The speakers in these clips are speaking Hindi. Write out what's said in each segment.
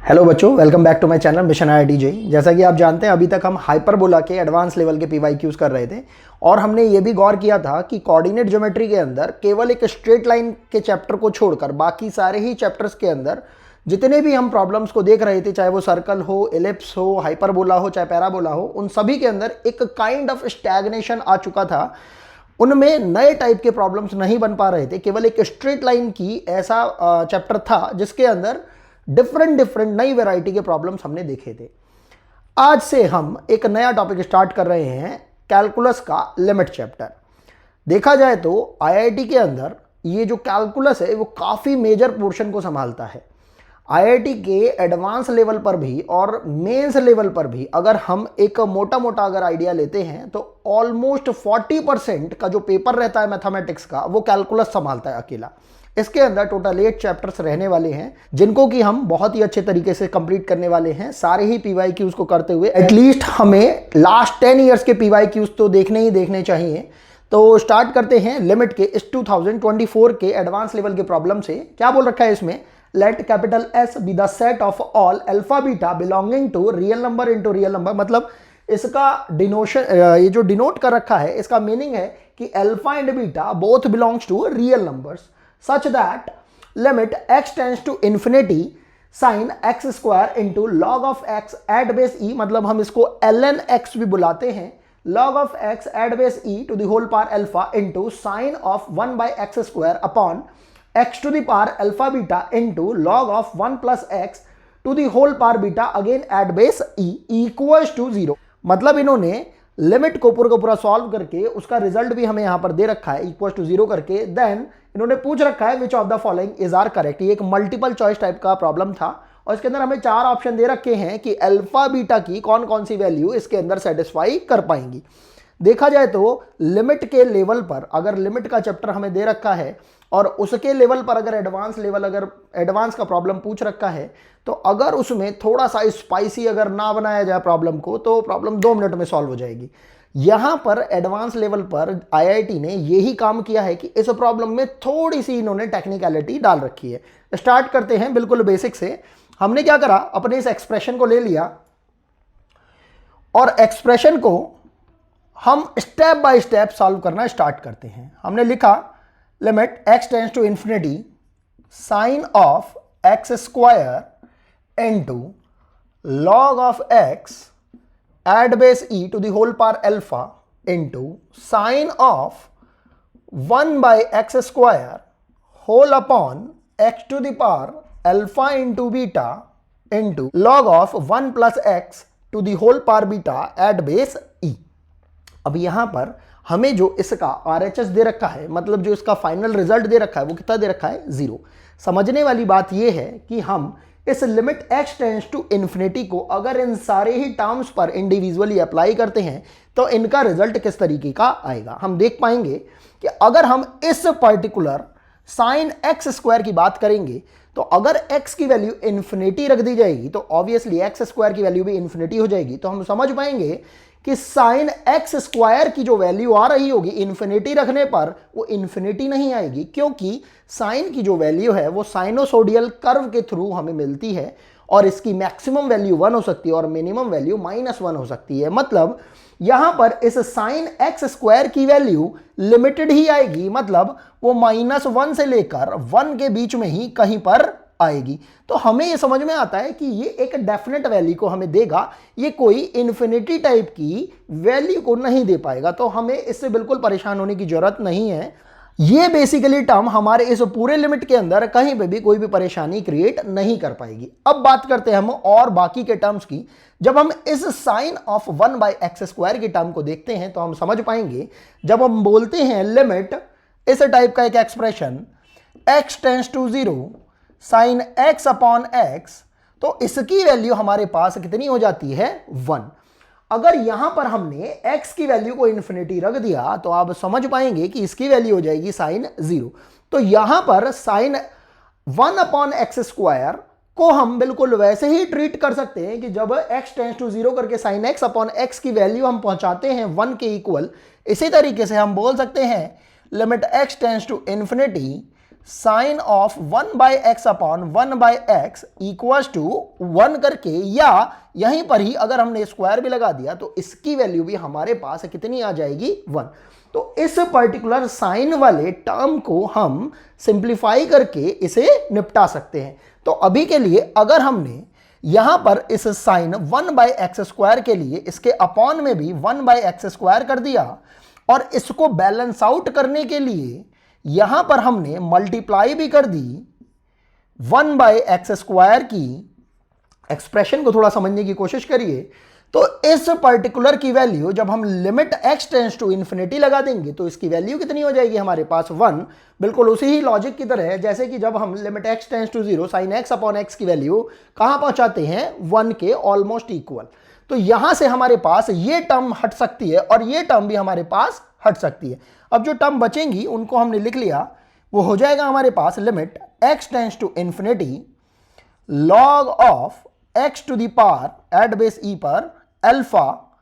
हेलो बच्चों, welcome back to my channel mission IIT JEE। जैसा कि आप जानते हैं, अभी तक हम हाइपरबोला के एडवांस लेवल के PYQs कर रहे थे और हमने ये भी गौर किया था कि कोऑर्डिनेट ज्योमेट्री के अंदर केवल एक स्ट्रेट लाइन के चैप्टर को छोड़कर बाकी सारे ही चैप्टर्स के अंदर जितने भी हम प्रॉब्लम्स को देख रहे थे, चाहे वो सर्कल हो, एलिप्स हो, हाइपरबोला हो, चाहे पैराबोला हो, उन सभी के अंदर एक काइंड ऑफ स्टैग्नेशन आ चुका था। उनमें नए टाइप के प्रॉब्लम्स नहीं बन पा रहे थे। केवल एक स्ट्रेट लाइन की ऐसा चैप्टर था जिसके अंदर डिफरेंट नई वैरायटी के प्रॉब्लम्स हमने देखे थे। आज से हम एक नया टॉपिक स्टार्ट कर रहे हैं, कैलकुलस का लिमिट चैप्टर। देखा जाए तो IIT के अंदर ये जो कैलकुलस है वो काफ़ी मेजर पोर्शन को संभालता है। IIT के एडवांस लेवल पर भी और मेंस लेवल पर भी अगर हम एक मोटा मोटा अगर आइडिया लेते हैं तो ऑलमोस्ट 40% का जो पेपर रहता है मैथमेटिक्स का वो कैलकुलस संभालता है अकेला। इसके अंदर टोटल 8 चैप्टर्स रहने वाले हैं जिनको कि हम बहुत ही अच्छे तरीके से कंप्लीट करने वाले हैं, सारे ही PYQs को करते हुए। एटलीस्ट हमें लास्ट 10 ईयर्स के PYQs तो देखने चाहिए। तो स्टार्ट करते हैं लिमिट के इस 2024 के एडवांस लेवल के प्रॉब्लम से। क्या बोल रखा है इसमें? Let capital S be the set of all alpha beta belonging to real number into real number. मतलब इसका डिनोशन, ये जो डिनोट कर रखा है, इसका मीनिंग है कि alpha and beta both belongs to real numbers such that limit x tends to infinity sin x square into log of x at base e। मतलब हम इसको ln x भी बुलाते हैं, log of x at base e to the whole power alpha into sin of 1 by x square upon x to the power alpha beta into log of 1 plus x to the whole power beta again at base e equals to 0। मतलब इन्होंने लिमिट को पूरा सॉल्व करके उसका रिजल्ट भी हमें यहां पर दे रखा है इक्वल टू 0 करके। देन इन्होंने पूछ रखा है which of the following is are correct. ये एक मल्टीपल चॉइस टाइप का प्रॉब्लम था और इसके अंदर हमें 4 ऑप्शन दे रखे हैं कि अल्फा बीटा की कौन कौन सी वैल्यू इसके अंदर सेटिस्फाई कर पाएंगी। देखा जाए तो लिमिट के लेवल पर अगर लिमिट का चैप्टर हमें दे रखा है और उसके लेवल पर अगर एडवांस का प्रॉब्लम पूछ रखा है तो अगर उसमें थोड़ा सा स्पाइसी अगर ना बनाया जाए प्रॉब्लम को तो प्रॉब्लम 2 मिनट में सॉल्व हो जाएगी। यहां पर एडवांस लेवल पर IIT ने यही काम किया है कि इस प्रॉब्लम में थोड़ी सी इन्होंने टेक्निकलिटी डाल रखी है। स्टार्ट करते हैं बिल्कुल बेसिक से। हमने क्या करा, अपने इस एक्सप्रेशन को ले लिया और एक्सप्रेशन को हम स्टेप बाय स्टेप सॉल्व करना स्टार्ट करते हैं। हमने लिखा limit x tends to infinity sine of x square into log of x at base e to the whole power alpha into sine of 1 by x square whole upon x to the power alpha into beta into log of 1 plus x to the whole power beta at base e। अब यहां पर हमें जो इसका RHS दे रखा है, मतलब जो इसका फाइनल रिजल्ट दे रखा है वो कितना दे रखा है? 0। समझने वाली बात यह है कि हम इस limit x tends to infinity को अगर इन सारे ही टर्म्स पर इंडिविजुअली अप्लाई करते हैं तो इनका रिजल्ट किस तरीके का आएगा। हम देख पाएंगे कि अगर हम इस पर्टिकुलर साइन x स्क्वायर की बात करेंगे तो अगर x की वैल्यू इंफिनिटी रख दी जाएगी तो ऑब्वियसली x स्क्वायर की वैल्यू भी इंफिनिटी हो जाएगी। तो हम समझ पाएंगे कि साइन x स्क्वायर की जो वैल्यू आ रही होगी इंफिनिटी रखने पर वो इंफिनिटी नहीं आएगी, क्योंकि साइन की जो वैल्यू है वो साइनोसोडियल कर्व के थ्रू हमें मिलती है और इसकी मैक्सिमम वैल्यू 1 हो सकती है और मिनिमम वैल्यू -1 हो सकती है। मतलब यहां पर इस साइन x स्क्वायर की वैल्यू लिमिटेड ही आएगी, मतलब वो -1 से लेकर 1 के बीच में ही कहीं पर आएगी। तो हमें ये समझ में आता है कि ये एक डेफिनेट वैल्यू को हमें देगा, ये कोई इन्फिनिटी टाइप की वैल्यू को नहीं दे पाएगा। तो हमें इससे बिल्कुल परेशान होने की जरूरत नहीं है। ये बेसिकली टर्म हमारे इस पूरे लिमिट के अंदर कहीं पे भी कोई भी परेशानी क्रिएट नहीं कर पाएगी। अब बात करते हैं हम और बाकी के टर्म्स की। जब हम इस sine of 1 by x square की टर्म को देखते हैं तो हम समझ पाएंगे, जब हम बोलते हैं लिमिट इस टाइप का एक expression x tends to 0 sine x upon x, तो इसकी वैल्यू हमारे पास कितनी हो जाती है? 1। अगर यहां पर हमने x की वैल्यू को इंफिनिटी रख दिया तो आप समझ पाएंगे कि इसकी वैल्यू हो जाएगी साइन 0। तो यहां पर साइन 1 अपॉन x स्क्वायर को हम बिल्कुल वैसे ही ट्रीट कर सकते हैं कि जब x टेंड्स टू 0 करके साइन x अपॉन x की वैल्यू हम पहुंचाते हैं 1 के इक्वल, इसी तरीके से हम बोल सकते हैं limit x tends to infinity sine of 1/x upon 1/x equals to 1 करके, या यहीं पर ही अगर हमने स्क्वायर भी लगा दिया तो इसकी वैल्यू भी हमारे पास कितनी आ जाएगी, 1। तो इस पर्टिकुलर साइन वाले टर्म को हम सिंप्लीफाई करके इसे निपटा सकते हैं। तो अभी के लिए अगर हमने यहां पर इस साइन 1/x² के लिए इसके अपॉन में भी 1/x² कर दिया, और इसको बैलेंस आउट करने के लिए यहां पर हमने मल्टीप्लाई भी कर दी 1/x² की। एक्सप्रेशन को थोड़ा समझने की कोशिश करिए। तो इस पर्टिकुलर की वैल्यू जब हम limit x tends to infinity लगा देंगे तो इसकी वैल्यू कितनी हो जाएगी हमारे पास, 1। बिल्कुल उसी ही लॉजिक की तरह है जैसे कि जब हम limit x tends to 0 sine x upon x की वैल्यू कहां पहुंचाते हैं, 1 के ऑलमोस्ट इक्वल। तो यहां से हमारे पास ये टर्म हट सकती है और ये टर्म भी हमारे पास हट सकती है। अब जो टर्म बचेंगी उनको हमने लिख लिया, वो हो जाएगा हमारे पास limit x tends to infinity log of x to the power at base e पर alpha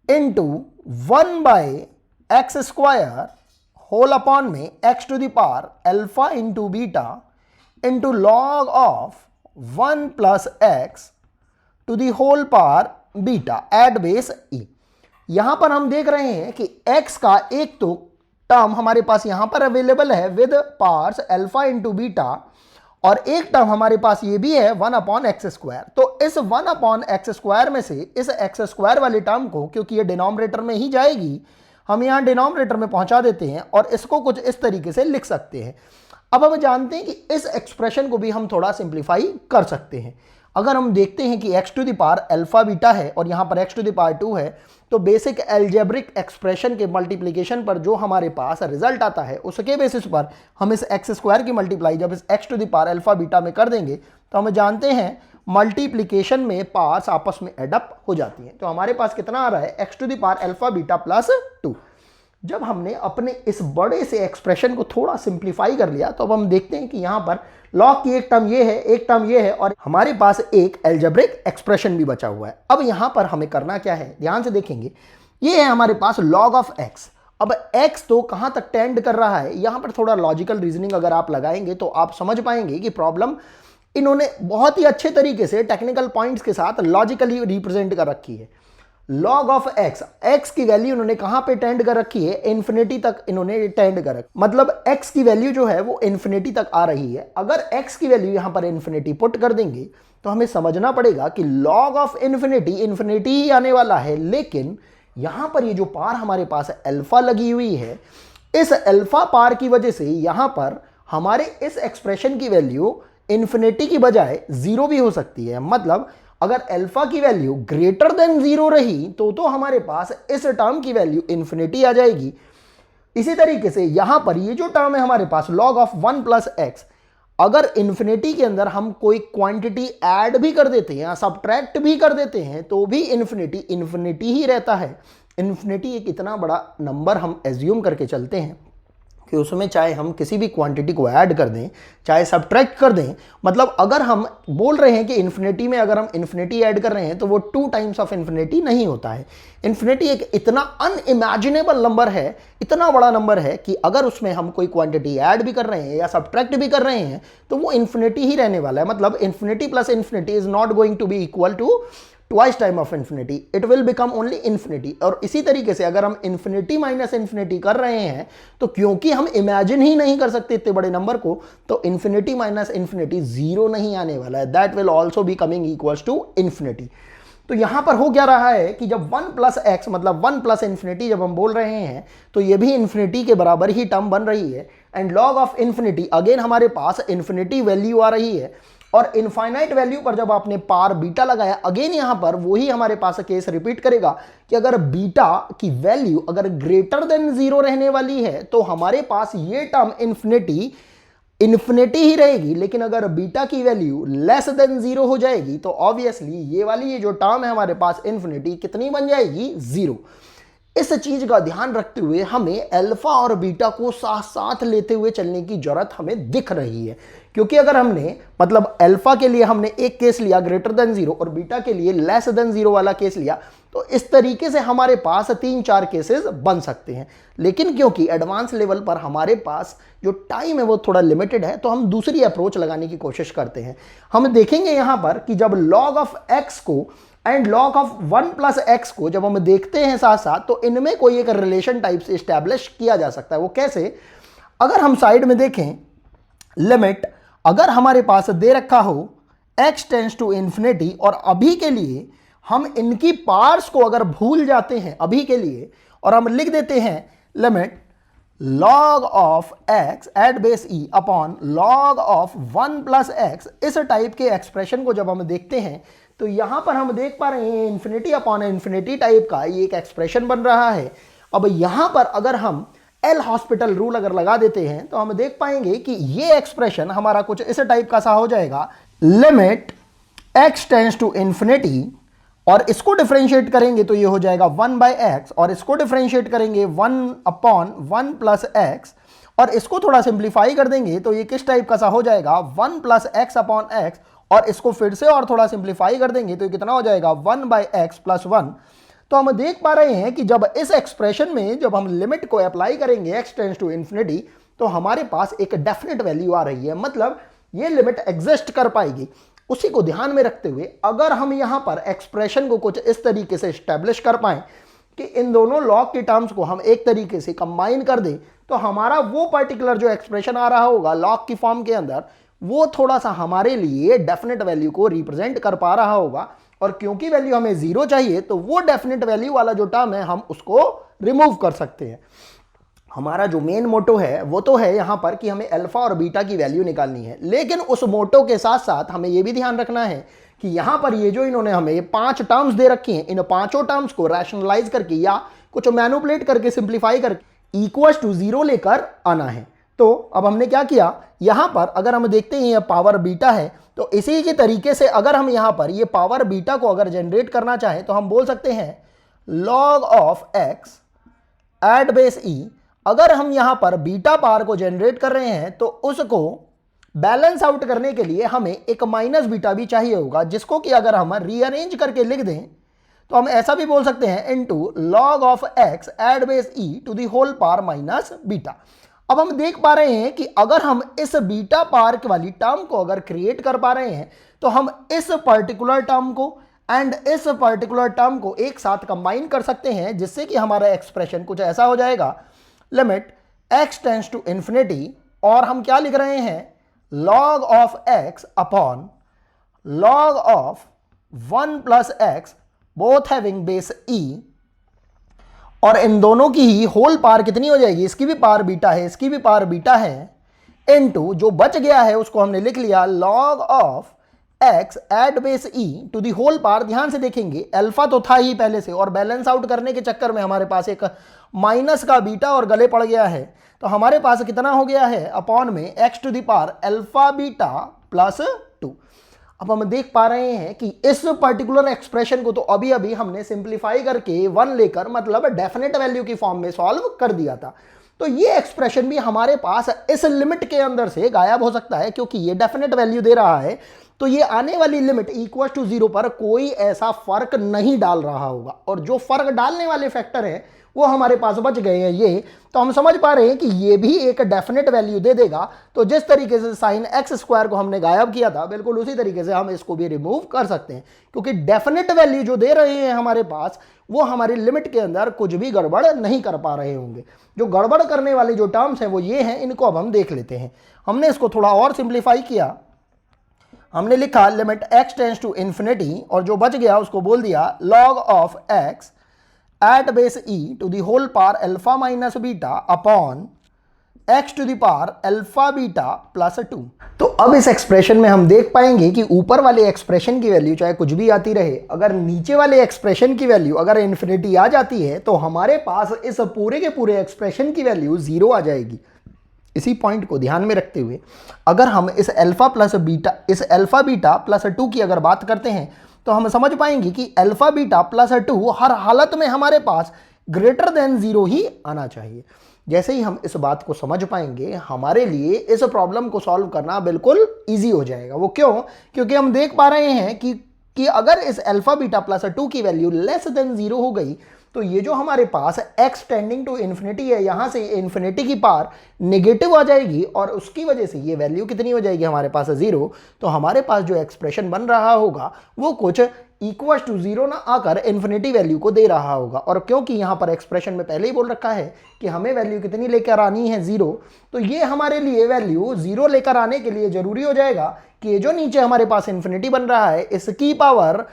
into 1/x² whole upon में x to the power alpha into beta into log of 1 + x to the whole power beta at base e। यहां पर हम देख रहे हैं कि x का एक तो टर्म हमारे पास यहां पर अवेलेबल है with powers alpha into beta, और एक टर्म हमारे पास ये भी है 1/x²। तो इस 1/x² में से इस x² वाले टर्म को, क्योंकि ये डिनोमिनेटर में ही जाएगी, हम यहां डिनोमिनेटर में पहुंचा देते हैं और इसको कुछ इस तरीके से लिख सकते हैं। अब हम जानते हैं कि इस एक्सप्रेशन को भी हम थोड़ा सिंप्लीफाई कर सकते हैं। अगर हम देखते हैं कि x to the power alpha beta है और यहां पर x टू द पावर 2 है, तो बेसिक एल्जेब्रिक एक्सप्रेशन के मल्टीप्लिकेशन पर जो हमारे पास रिजल्ट आता है उसके बेसिस पर हम इस x² की मल्टीप्लाई जब इस x to the power alpha beta में कर देंगे तो हम जानते हैं मल्टीप्लिकेशन में पावर्स आपस में एडअप हो जाती हैं। तो हमारे पास कितना आ रहा है, x to the power alpha beta plus 2। जब हमने अपने इस बड़े से एक्सप्रेशन को थोड़ा सिंप्लीफाई कर लिया तो अब हम देखते हैं कि यहां पर लॉग की एक टर्म ये है, एक टर्म ये है, और हमारे पास एक एल्जेब्रिक एक्सप्रेशन भी बचा हुआ है। अब यहां पर हमें करना क्या है, ध्यान से देखेंगे, ये है हमारे पास लॉग ऑफ x। अब x तो कहां तक टेंड कर रहा है, यहां पर थोड़ा लॉजिकल रीजनिंग अगर आप लगाएंगे तो आप समझ पाएंगे कि प्रॉब्लम इन्होंने बहुत ही अच्छे तरीके से टेक्निकल पॉइंट्स के साथ लॉजिकली रिप्रेजेंट कर रखी है। लॉग ऑफ x की वैल्यू इन्होंने कहां पे टेंड कर रखी है, इन्फिनिटी तक इन्होंने टेंड कर रखी, मतलब x की वैल्यू जो है वो इन्फिनिटी तक आ रही है। अगर x की वैल्यू यहां पर इन्फिनिटी पुट कर देंगे तो हमें समझना पड़ेगा कि लॉग ऑफ इन्फिनिटी ही आने वाला है, लेकिन यहां पर ये जो पार हमारे पास अल्फा लगी हुई है, इस अल्फा पार की वजह से यहां पर हमारे इस एक्सप्रेशन की वैल्यू इन्फिनिटी की बजाय 0 भी हो सकती है। मतलब अगर अल्फा की वैल्यू ग्रेटर देन 0 रही तो हमारे पास इस टर्म की वैल्यू इन्फिनिटी आ जाएगी। इसी तरीके से यहां पर ये जो टर्म है हमारे पास log ऑफ 1 + x, अगर इन्फिनिटी के अंदर हम कोई क्वांटिटी ऐड भी कर देते हैं या सब्ट्रैक्ट भी कर देते हैं तो भी इन्फिनिटी ही रहता है। इन्फिनिटी एक इतना बड़ा नंबर हम एज्यूम करके चलते हैं कि उसमें चाहे हम किसी भी क्वांटिटी को ऐड कर दें चाहे सब्ट्रैक्ट कर दें, मतलब अगर हम बोल रहे हैं कि इन्फिनिटी में अगर हम इन्फिनिटी ऐड कर रहे हैं तो वो 2 टाइम्स ऑफ इन्फिनिटी नहीं होता है। इन्फिनिटी एक इतना अनइमेजिनेबल नंबर है, इतना बड़ा नंबर है कि अगर उसमें हम कोई क्वांटिटी ऐड भी कर रहे हैं या सब्ट्रैक्ट भी कर रहे हैं तो वो इन्फिनिटी ही रहने वाला है। मतलब infinity plus infinity is not going to be equal to twice time of infinity, it will become only infinity. और इसी तरीके से अगर हम इन्फिनिटी माइनस इन्फिनिटी कर रहे हैं तो क्योंकि हम इमेजिन ही नहीं कर सकते इतने बड़े नंबर को, तो इन्फिनिटी माइनस इन्फिनिटी 0 नहीं आने वाला है, that will also be coming equals to infinity. तो यहां पर हो क्या रहा है कि जब 1 + x मतलब 1 + इन्फिनिटी जब हम बोल रहे हैं तो ये भी इन्फिनिटी के बराबर ही टर्म बन रही है। And log of infinity again हमारे पास इन्फिनिटी वैल्यू आ रही है, और इनफाइनाइट वैल्यू पर जब आपने पार बीटा लगाया, अगेन यहां पर वही हमारे पास केस रिपीट करेगा कि अगर बीटा की वैल्यू अगर ग्रेटर देन 0 रहने वाली है तो हमारे पास ये टर्म इन्फिनिटी ही रहेगी, लेकिन अगर बीटा की वैल्यू लेस देन 0 हो जाएगी तो ऑब्वियसली ये जो टर्म है हमारे पास इन्फिनिटी कितनी बन जाएगी, 0। इस चीज का ध्यान रखते हुए हमें अल्फा और बीटा को साथ साथ लेते हुए चलने की जरूरत हमें दिख रही है, क्योंकि अगर हमने मतलब अल्फा के लिए हमने एक केस लिया ग्रेटर देन 0 और बीटा के लिए लेस देन 0 वाला केस लिया, तो इस तरीके से हमारे पास 3-4 केसेस बन सकते हैं। लेकिन क्योंकि एडवांस लेवल पर हमारे पास जो टाइम है वो थोड़ा लिमिटेड है, तो हम दूसरी अप्रोच लगाने की कोशिश करते हैं। हम देखेंगे यहां पर कि जब log ऑफ x को and log of 1 plus x को जब हम देखते हैं साथ साथ, तो इनमें कोई एक रिलेशन टाइप से स्टैब्लिश किया जा सकता है। वो कैसे? अगर हम साइड में देखें लिमिट अगर हमारे पास दे रखा हो x टेंड्स टू इन्फिनिटी, और अभी के लिए हम इनकी पार्ट्स को अगर भूल जाते हैं अभी के लिए, और हम लिख देते हैं limit log of x at base e upon log of 1 plus x, इस टाइप के एक्सप्रेशन को जब हम देखते हैं तो यहां पर हम देख पा रहे हैं इन्फिनिटी अपॉन इन्फिनिटी टाइप का ये एक एक्सप्रेशन बन रहा है। अब यहां पर अगर हम एल हॉस्पिटल रूल अगर लगा देते हैं तो हम देख पाएंगे कि ये एक्सप्रेशन हमारा कुछ इस टाइप का सा हो जाएगा, limit x tends to infinity, और इसको डिफरेंशिएट करेंगे तो ये हो जाएगा 1 बाय एक्स, और इसको डिफरेंशिएट करेंगे 1 अपॉन 1 प्लस एक्स, और इसको थोड़ा सिंप्लीफाई कर देंगे तो ये किस टाइप का सा हो जाएगा 1 प्लस एक्स अपॉन एक्स, और इसको फिर से और थोड़ा सिंप्लीफाई कर देंगे तो ये कितना हो जाएगा 1 बाय एक्स प्लस 1। तो हम देख पा रहे हैं कि जब इस एक्सप्रेशन में जब हम लिमिट को अप्लाई करेंगे x टेंड्स टू इन्फिनिटी, तो हमारे पास एक डेफिनेट वैल्यू आ रही है, मतलब ये लिमिट एग्जिस्ट कर पाएगी। उसी को ध्यान में रखते हुए अगर हम यहां पर एक्सप्रेशन को कुछ इस तरीके से एस्टेब्लिश कर पाए कि इन दोनों लॉग के टर्म्स को हम एक तरीके से कंबाइन कर दें, तो हमारा वो पर्टिकुलर जो एक्सप्रेशन आ रहा होगा लॉग की फॉर्म के अंदर, वो थोड़ा सा हमारे लिए डेफिनेट वैल्यू को रिप्रेजेंट कर पा रहा होगा। और क्योंकि वैल्यू हमें 0 चाहिए, तो वो डेफिनेट वैल्यू वाला जो टर्म है हम उसको रिमूव कर सकते हैं। हमारा जो मेन मोटो है वो तो है यहां पर कि हमें अल्फा और बीटा की वैल्यू निकालनी है, लेकिन उस मोटो के साथ साथ हमें यह भी ध्यान रखना है कि यहां पर ये जो इन्होंने हमें 5 टर्म्स दे रखी हैं, इन 5 टर्म्स को रैशनलाइज करके या कुछ मैनिपुलेट करके सिंप्लीफाई करके इक्वल्स टू 0 लेकर आना है। तो अब हमने क्या किया, यहां पर अगर हम देखते हैं ये पावर बीटा है, तो इसी के तरीके से अगर हम यहां पर ये पावर बीटा को अगर जनरेट करना चाहें तो हम बोल सकते हैं log of x at base e। अगर हम यहां पर बीटा पावर को जनरेट कर रहे हैं तो उसको बैलेंस आउट करने के लिए हमें एक माइनस बीटा भी चाहिए होगा, जिसको कि अगर हम रीअरेंज करके लिख दें तो हम ऐसा भी बोल सकते हैं into log of x at base e to the whole power minus beta. अब हम देख पा रहे हैं कि अगर हम इस बीटा पावर वाली टर्म को अगर क्रिएट कर पा रहे हैं तो हम इस पर्टिकुलर टर्म को एंड इस पर्टिकुलर टर्म को एक साथ कंबाइन कर सकते हैं, जिससे कि हमारा एक्सप्रेशन कुछ ऐसा हो जाएगा, limit x tends to infinity, और हम क्या लिख रहे हैं log of x upon log of 1 plus x both having base e, और इन दोनों की ही होल पावर कितनी हो जाएगी, इसकी भी पावर बीटा है इसकी भी पावर बीटा है, इनटू जो बच गया है उसको हमने लिख लिया log of x at base e to the whole power. ध्यान से देखेंगे अल्फा तो था ही पहले से, और बैलेंस आउट करने के चक्कर में हमारे पास एक माइनस का बीटा और गले पड़ गया है, तो हमारे पास कितना हो गया है अपॉन में x to the power alpha beta plus 2। अब हम देख पा रहे हैं कि इस पर्टिकुलर एक्सप्रेशन को तो अभी अभी हमने सिंप्लीफाई करके 1 लेकर मतलब डेफिनेट वैल्यू की फॉर्म में सॉल्व कर दिया था। तो ये एक्सप्रेशन भी हमारे पास इस लिमिट के अंदर से गायब हो सकता है, क्योंकि ये डेफिनेट वैल्यू दे रहा है, तो ये आने वाली लिमिट इक्वल टू 0 पर कोई ऐसा फर्क नहीं डाल रहा होगा, और जो फर्क डालने वाले फैक्टर हैं वो हमारे पास बच गए हैं ये। तो हम समझ पा रहे हैं कि ये भी एक डेफिनेट वैल्यू दे देगा। तो जिस तरीके से साइन एक्स स्क्वायर को हमने गायब किया था, बिल्कुल उसी तरीके से हम इसको भी रिमूव कर सकते हैं, क्योंकि डेफिनेट वैल्यू जो दे रहे हैं हमारे पास वो हमारी लिमिट के अंदर कुछ भी गड़बड़ नहीं कर पा रहे होंगे। जो गड़बड़ करने वाली जो टर्म्स हैं वो ये हैं, इनको अब हम देख लेते हैं। हमने इसको थोड़ा और सिंप्लीफाई किया, हमने लिखा limit x tends to infinity, और जो बच गया उसको बोल दिया log of x at base e to the whole power alpha minus beta upon x to the power alpha beta plus 2। तो अब इस एक्सप्रेशन में हम देख पाएंगे कि ऊपर वाले एक्सप्रेशन की वैल्यू चाहे कुछ भी आती रहे, अगर नीचे वाले एक्सप्रेशन की वैल्यू अगर इन्फिनिटी आ जाती है तो हमारे पास इस पूरे के पूरे एक्सप्रेशन की वैल्यू 0 आ जाएगी। इसी पॉइंट को ध्यान में रखते हुए अगर हम इस अल्फा बीटा प्लस 2 की अगर बात करते हैं तो हम समझ पाएंगे कि अल्फा बीटा प्लस 2 हर हालत में हमारे पास ग्रेटर देन 0 ही आना चाहिए। जैसे ही हम इस बात को समझ पाएंगे हमारे लिए इस प्रॉब्लम को सॉल्व करना बिल्कुल ईजी हो जाएगा। वो क्यों? क्योंकि हम देख पा रहे हैं कि अगर इस अल्फा बीटा प्लस 2 की वैल्यू लेस देन 0 हो गई तो ये जो हमारे पास x टेंडिंग टू इन्फिनिटी है, यहां से इन्फिनिटी की पावर नेगेटिव आ जाएगी और उसकी वजह से ये वैल्यू कितनी हो जाएगी हमारे पास 0। तो हमारे पास जो एक्सप्रेशन बन रहा होगा वो कुछ इक्वल टू 0 ना आकर इन्फिनिटी वैल्यू को दे रहा होगा। और क्योंकि यहां पर एक्सप्रेशन में पहले ही बोल रखा है कि हमें वैल्यू कितनी लेकर आनी है 0, तो ये हमारे लिए वैल्यू 0 लेकर आने के लिए जरूरी हो जाएगा कि ये जो नीचे हमारे पास इन्फिनिटी बन रहा है इसकी पावर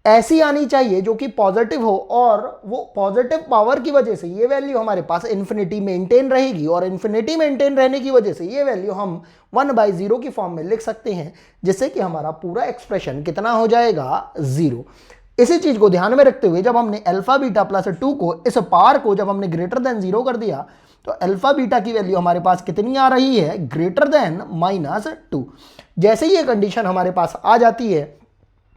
ऐसी आनी चाहिए जो कि पॉजिटिव हो, और वो पॉजिटिव पावर की वजह से ये वैल्यू हमारे पास इन्फिनिटी मेंटेन रहेगी और इन्फिनिटी मेंटेन रहने की वजह से ये वैल्यू हम 1/0 की फॉर्म में लिख सकते हैं, जिससे कि हमारा पूरा एक्सप्रेशन कितना हो जाएगा 0। इसी चीज को ध्यान में रखते हुए जब हमने अल्फा बीटा प्लस 2 को इस पार को जब हमने ग्रेटर देन 0 कर दिया तो अल्फा बीटा की वैल्यू हमारे पास कितनी आ रही है, ग्रेटर देन -2। जैसे ही ये कंडीशन हमारे पास आ जाती है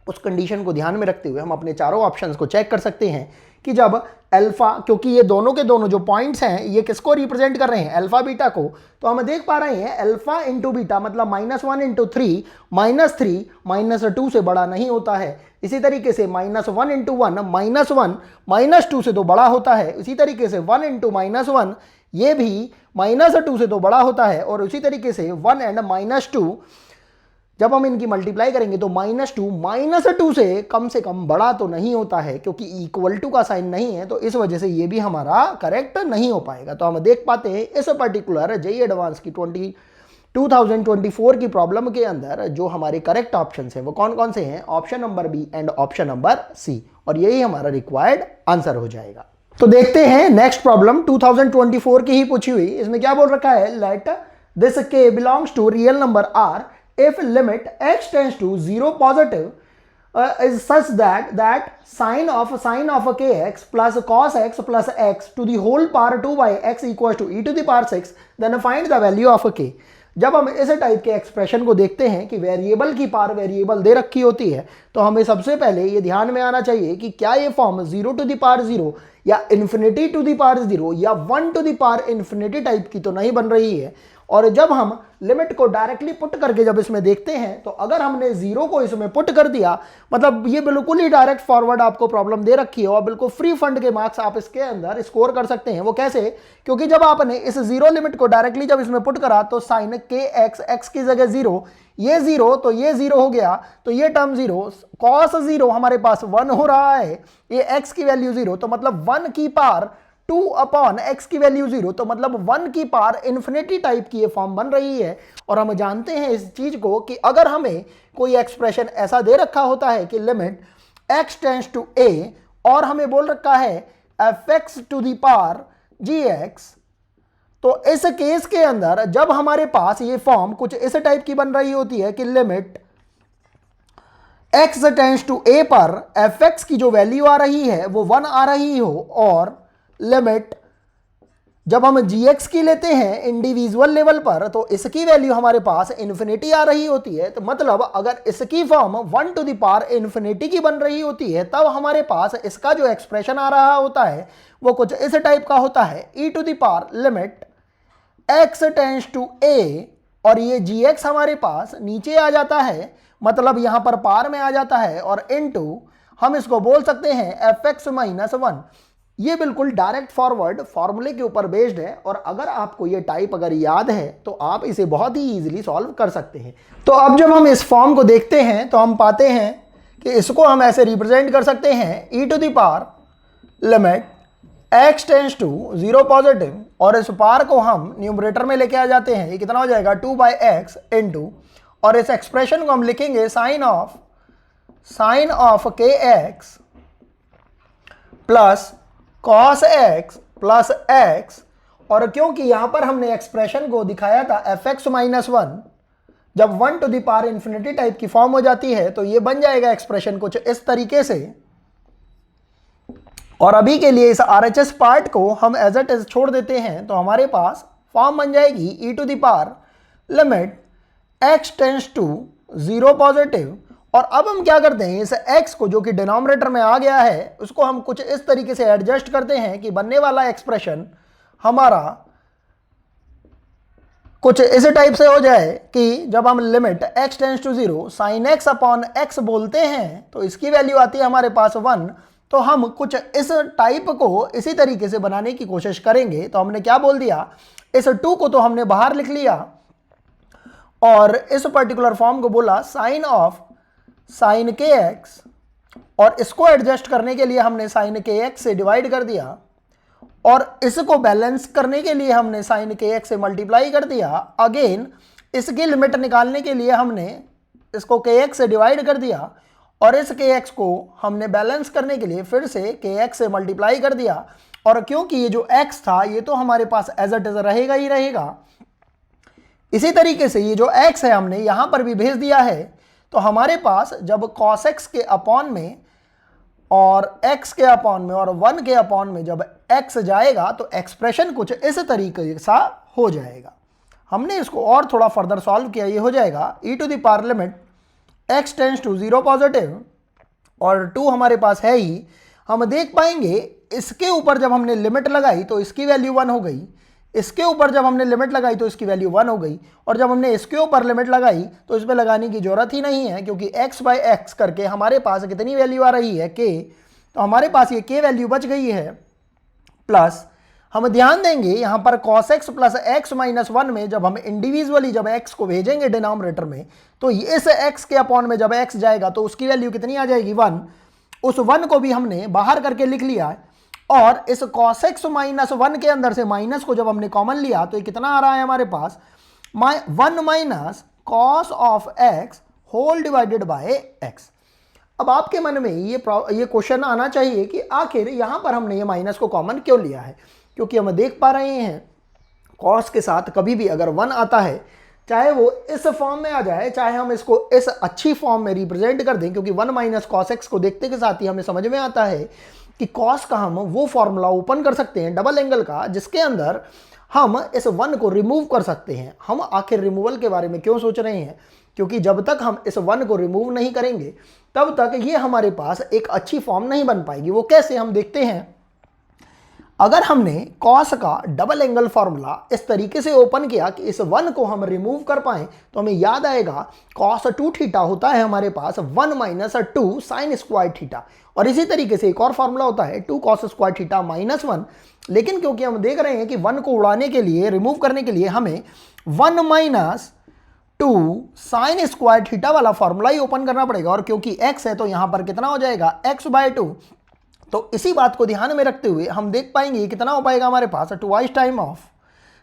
उस कंडीशन को ध्यान में रखते हुए हम अपने चारों ऑप्शंस को चेक कर सकते हैं कि जब अल्फा, क्योंकि ये दोनों के दोनों जो पॉइंट्स हैं ये किसको रिप्रेजेंट कर रहे हैं, अल्फा बीटा को, तो हम देख पा रहे हैं अल्फा इंटू बीटा मतलब -1 इंटू 3, -3 -2 से बड़ा नहीं होता है। इसी तरीके से -1 इंटू 1 -1 -2 से तो बड़ा होता है। इसी तरीके से 1 इंटू -1 ये भी -2 से तो बड़ा होता है। और उसी तरीके से 1 एंड -2 जब हम इनकी मल्टीप्लाई करेंगे तो -2 से कम बड़ा तो नहीं होता है, क्योंकि इक्वल टू का साइन नहीं है, तो इस वजह से ये भी हमारा करेक्ट नहीं हो पाएगा। तो हम देख पाते हैं इस पर्टिकुलर जेईई एडवांस की 2024 की प्रॉब्लम के अंदर जो हमारे करेक्ट ऑप्शन है वो कौन कौन से हैं, option number B and option number C, और यही हमारा रिक्वायर्ड आंसर हो जाएगा। तो देखते हैं नेक्स्ट प्रॉब्लम 2024 की ही पूछी हुई। इसमें क्या बोल रखा है, let this k belongs to real number R if limit x tends to 0 positive is such that sine of kx plus cos x plus x to the whole power 2 by x equals to e to the power 6, then find the value of k। जब हम इस टाइप के एक्सप्रेशन को देखते हैं कि वेरिएबल की पावर वेरिएबल दे रखी होती है तो हमें सबसे पहले ये ध्यान में आना चाहिए कि क्या ये फॉर्म 0 to the power 0 या इन्फिनिटी टू द पावर 0 या 1 to the power infinity type की तो नहीं बन रही है। और जब हम लिमिट को डायरेक्टली पुट करके जब इसमें देखते हैं तो अगर हमने 0 को इसमें पुट कर दिया मतलब ये बिल्कुल ही डायरेक्ट फॉरवर्ड आपको प्रॉब्लम दे रखी है और बिल्कुल फ्री फंड के मार्क्स आप इसके अंदर स्कोर कर सकते हैं। वो कैसे? क्योंकि जब आपने इस 0 लिमिट को डायरेक्टली जब इसमें पुट करा तो साइन के एक्स की जगह 0, ये 0 तो ये 0 हो गया, तो ये टर्म 0, कॉस 0 हमारे पास 1 हो रहा है, ये x की वैल्यू 0 तो मतलब 1 की पावर 2 अपॉन x की वैल्यू 0 तो मतलब 1 की पावर इन्फिनिटी टाइप की ये फॉर्म बन रही है। और हम जानते हैं इस चीज को कि अगर हमें कोई एक्सप्रेशन ऐसा दे रखा होता है कि limit x tends to a और हमें बोल रखा है fx to the power gx, तो इस केस के अंदर जब हमारे पास ये फॉर्म कुछ इस टाइप की बन रही होती है कि limit x tends to a पर fx की जो वैल्यू आ रही है वो 1 आ रही हो और लिमिट जब हम gx की लेते हैं इंडिविजुअल लेवल पर तो इसकी वैल्यू हमारे पास इन्फिनिटी आ रही होती है। तो मतलब अगर इसकी form 1 to the power infinity की बन रही होती है तब हमारे पास इसका जो एक्सप्रेशन आ रहा होता है वो कुछ इस टाइप का होता है, e to the power limit x tends to a और ये gx हमारे पास नीचे आ जाता है, मतलब यहां पर पावर में आ जाता है और इनटू हम इसको बोल सकते हैं fx माइनस 1। ये बिल्कुल डायरेक्ट फॉरवर्ड फॉर्मूले के ऊपर बेस्ड है और अगर आपको ये टाइप अगर याद है तो आप इसे बहुत ही इजीली सॉल्व कर सकते हैं। तो अब जब हम इस फॉर्म को देखते हैं तो हम पाते हैं कि इसको हम ऐसे रिप्रेजेंट कर सकते हैं e to the power limit x tends to 0 positive और इस पावर को हम न्यूमरेटर में लेके आ जाते हैं, ये कितना हो जाएगा 2/x इनटू और इस एक्सप्रेशन को हम लिखेंगे sine of kx plus cos x plus x। और क्योंकि यहां पर हमने एक्सप्रेशन को दिखाया था fx माइनस 1, जब 1 to the power infinity type की फॉर्म हो जाती है तो ये बन जाएगा एक्सप्रेशन कुछ इस तरीके से। और अभी के लिए इस RHS पार्ट को हम एज इट इज छोड़ देते हैं तो हमारे पास फॉर्म बन जाएगी e to the power limit x tends to 0 positive. और अब हम क्या करते हैं, इस x को जो कि डिनोमिनेटर में आ गया है उसको हम कुछ इस तरीके से एडजस्ट करते हैं कि बनने वाला एक्सप्रेशन हमारा कुछ इस टाइप से हो जाए कि जब हम limit x tends to 0 sine x upon x बोलते हैं तो इसकी वैल्यू आती है हमारे पास 1। तो हम कुछ इस टाइप को इसी तरीके से बनाने की कोशिश करेंगे। तो हमने क्या बोल दिया, इस 2 को तो हमने बाहर लिख लिया और इस पर्टिकुलर फॉर्म को बोला साइन ऑफ साइन kx, और इसको एडजस्ट करने के लिए हमने साइन kx से डिवाइड कर दिया और इसको बैलेंस करने के लिए हमने साइन kx से मल्टीप्लाई कर दिया। अगेन इसकी लिमिट निकालने के लिए हमने इसको kx से डिवाइड कर दिया और इस kx को हमने बैलेंस करने के लिए फिर से kx से मल्टीप्लाई कर दिया। और क्योंकि ये जो x था ये तो हमारे पास एज इट इज रहेगा ही रहेगा, इसी तरीके से ये जो x है हमने यहां पर भी भेज दिया है। तो हमारे पास जब cos x के अपॉन में और x के अपॉन में और 1 के अपॉन में जब x जाएगा तो एक्सप्रेशन कुछ इस तरीके सा हो जाएगा। हमने इसको और थोड़ा फर्दर सॉल्व किया, ये हो जाएगा e to the power limit x tends to 0 positive और 2 हमारे पास है ही। हम देख पाएंगे इसके ऊपर जब हमने लिमिट लगाई तो इसकी वैल्यू 1 हो गई, इसके ऊपर जब हमने लिमिट लगाई तो इसकी वैल्यू 1 हो गई, और जब हमने इसके ऊपर लिमिट लगाई तो इस पर लगाने की जरूरत ही नहीं है क्योंकि x बाय x करके हमारे पास कितनी वैल्यू आ रही है k। तो हमारे पास ये k वैल्यू बच गई है। प्लस हम ध्यान देंगे यहाँ पर cos x plus x minus 1 में जब हम इंडिविजुअली जब x को भेजेंगे डिनोमिनेटर में तो इस x के अपॉन में जब x जाएगा तो उसकी वैल्यू कितनी आ जाएगी 1। उस 1 को भी हमने बाहर करके लिख लिया है और इस cos x माइनस 1 के अंदर से माइनस को जब हमने कॉमन लिया तो ये कितना आ रहा है हमारे पास 1 minus cos of x whole divided by x। अब आपके मन में ये क्वेश्चन आना चाहिए कि आखिर यहां पर हमने ये माइनस को कॉमन क्यों लिया है, क्योंकि हम देख पा रहे हैं कॉस के साथ कभी भी अगर 1 आता है चाहे वो इस फॉर्म में आ जाए चाहे हम इसको इस अच्छी फॉर्म में रिप्रेजेंट कर दें, क्योंकि 1 माइनस कॉस एक्स को देखते के साथ ही हमें समझ में आता है कि कॉस का हम वो फॉर्मूला ओपन कर सकते हैं डबल एंगल का जिसके अंदर हम इस 1 को रिमूव कर सकते हैं। हम आखिर रिमूवल के बारे में क्यों सोच रहे हैं, क्योंकि जब तक हम इस 1 को रिमूव नहीं करेंगे तब तक ये हमारे पास एक अच्छी फॉर्म नहीं बन पाएगी। वो कैसे, हम देखते हैं। अगर हमने कॉस का डबल एंगल फॉर्मूला इस तरीके से ओपन किया कि इस 1 को हम रिमूव कर पाएं तो हमें याद आएगा कॉस 2 थीटा होता है हमारे पास 1 माइनस 2 साइन स्क्वायर थीटा, और इसी तरीके से एक और फॉर्मूला होता है 2 कॉस स्क्वायर थीटा माइनस 1। लेकिन क्योंकि हम देख रहे हैं कि 1 को उड़ाने के लिए रिमूव करने के लिए हमें 1 माइनस 2 साइन स्क्वायर थीटा वाला फॉर्मूला ही ओपन करना पड़ेगा, और क्योंकि x है तो यहां पर कितना हो जाएगा x बाय 2। तो इसी बात को ध्यान में रखते हुए हम देख पाएंगे कितना हो पाएगा हमारे पास twice time of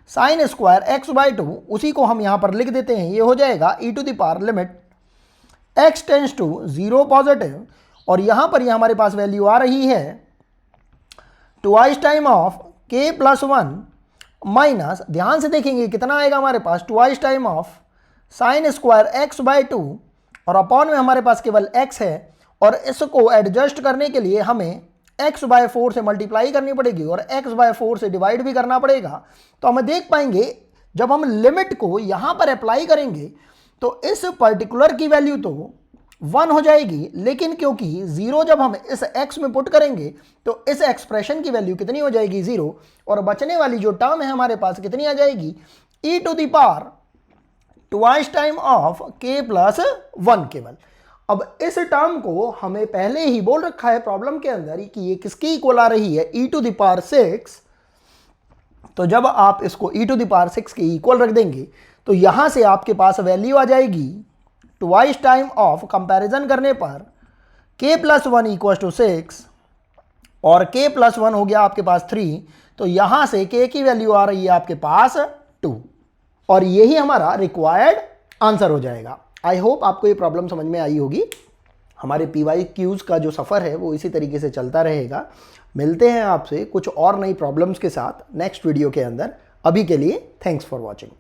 sine square x by 2, उसी को हम यहां पर लिख देते हैं। ये हो जाएगा e to the power limit x tends to 0 positive, और यहां पर ये हमारे पास वैल्यू आ रही है twice time of k plus 1 minus, ध्यान से देखेंगे कितना आएगा हमारे पास twice time of sine square x by 2, और अपॉन में हमारे पास केवल x है, और इसको एडजस्ट करने के लिए हमें x बाय 4 से मल्टीप्लाई करनी पड़ेगी और x बाय 4 से डिवाइड भी करना पड़ेगा। तो हम देख पाएंगे जब हम लिमिट को यहां पर अप्लाई करेंगे तो इस पर्टिकुलर की वैल्यू तो 1 हो जाएगी, लेकिन क्योंकि 0 जब हम इस x में पुट करेंगे तो इस एक्सप्रेशन की वैल्यू कितनी हो जाएगी 0, और बचने वाली जो टर्म है हमारे पास कितनी आ जाएगी e to the power twice time of k plus 1 केवल। अब इस टर्म को हमें पहले ही बोल रखा है प्रॉब्लम के अंदर कि ये किसकी इक्वल आ रही है e टू द पावर 6। तो जब आप इसको e टू द पावर 6 के इक्वल रख देंगे तो यहां से आपके पास वैल्यू आ जाएगी ट्वाइस टाइम ऑफ, कंपैरिजन करने पर k प्लस 1 इक्वल टू 6 और k प्लस 1 हो गया आपके पास 3, तो यहां से k की वैल्यू आ रही है आपके पास 2, और यही हमारा रिक्वायर्ड आंसर हो जाएगा। आई होप आपको ये प्रॉब्लम समझ में आई होगी। हमारे PYQs का जो सफ़र है वो इसी तरीके से चलता रहेगा। मिलते हैं आपसे कुछ और नई प्रॉब्लम्स के साथ नेक्स्ट वीडियो के अंदर। अभी के लिए थैंक्स फॉर वॉचिंग।